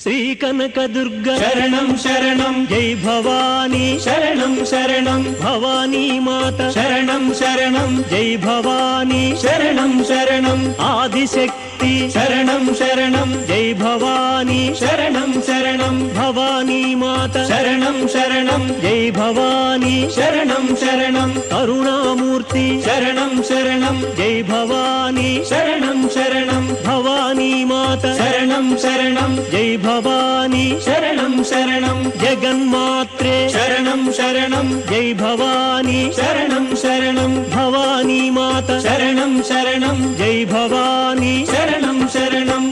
श्री कनकदुर्ग शरणं शरणं जय भवानी शरणं शरणं भवानी माता शरणं शरणं जय भवानी शरणं शरणं आदिशक्ति शरणं शरणं जय भवानी शरणं शरणं भवानी माता शरणं शरणं जय भवानी शरणं शरणं करुणामूर्ति शरणं शरणं जय भवानी शरणं शरणं भवानी माता शरणं शरणं जय भवानी शरणं शरणं जगन्मात्रे शरणं शरणं जय भवानी शरणं शरणं भवानी माता शरणं शरणं जय भवानी शरणं शरणं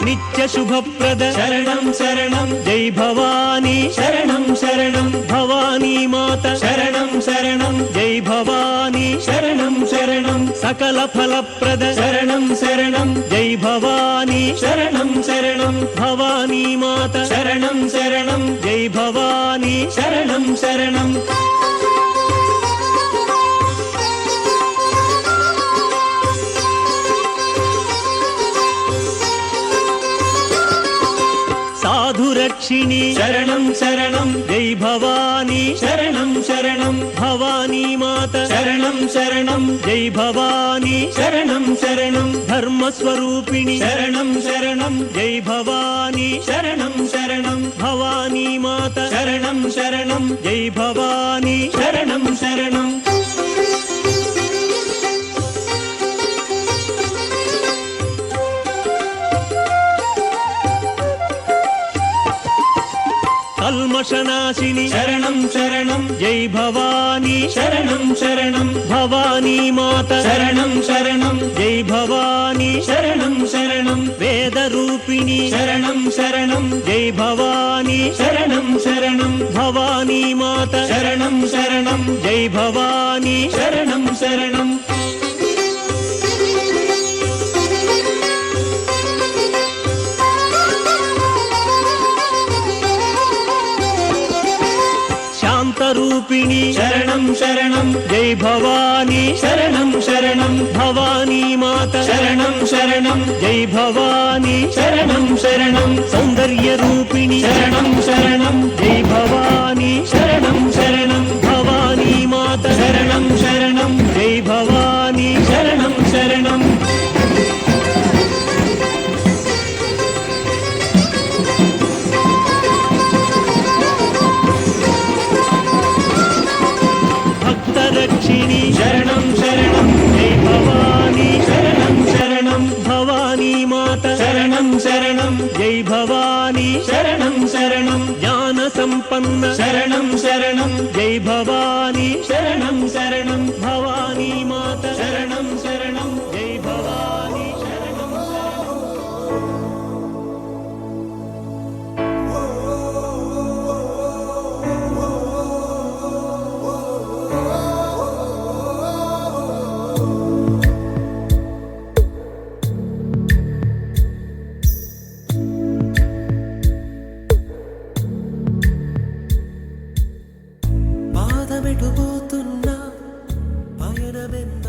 नित्य शुभप्रद शरणं शरणं जय भवानी शरणं शरणं भवानी माता शरणं शरणं जय भवानी शरणं शरणं सकल फलप्रद शरणं शरणं जय भवानी शरणं शरणं भवानी माता शरणं शरणं जय भवानी शरणं शरणं साधुरक्षिणी शरणं शरणं जय भवानी शरणं शरणं भवानी माता शरणं शरणं जय भवानी शरणं शरणं धर्मस्वरूपिणी शरणं शरणं जय भवानी शरणं शरणं भवानी माता शरणं शरणं जय भवानी शरणं शरणं कल्मषनाशिनी शरणं शरणं जय भवानी शरणं शरणं भवानी माता शरणं शरणं जय भवानी शरणं शरणं वेदरूपिणी शरणं शरणं जय भवानी शरणं शरणं भवानी माता शरणं शरणं जय भवानी शरणं शरणं शान्तरूपिणी शरणं शरणं जय भवानी शरणं शरणं भवानी माता शरणं शरणं जय भवानी शरणं शरणं सौन्दर्यरूपिणी शरणं शरणं जय भवानी शरणं शरणं भवानी माता शरणं शरणं जय भवानी शरणं शरणं भक्तरक्षिणी शरणं शरणं जय भवानी शरणं शरणं भवानी माता शरणं शरणं जय भवानी शरणं शरणं ज्ञानसम्पन्न शरणं शरणं जय भवानी शरणं शरणं भवानी माता शरणं शरणं जय भवानी शरणं పాదమెటు పోతున్నా పయనమెన్న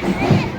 శరణం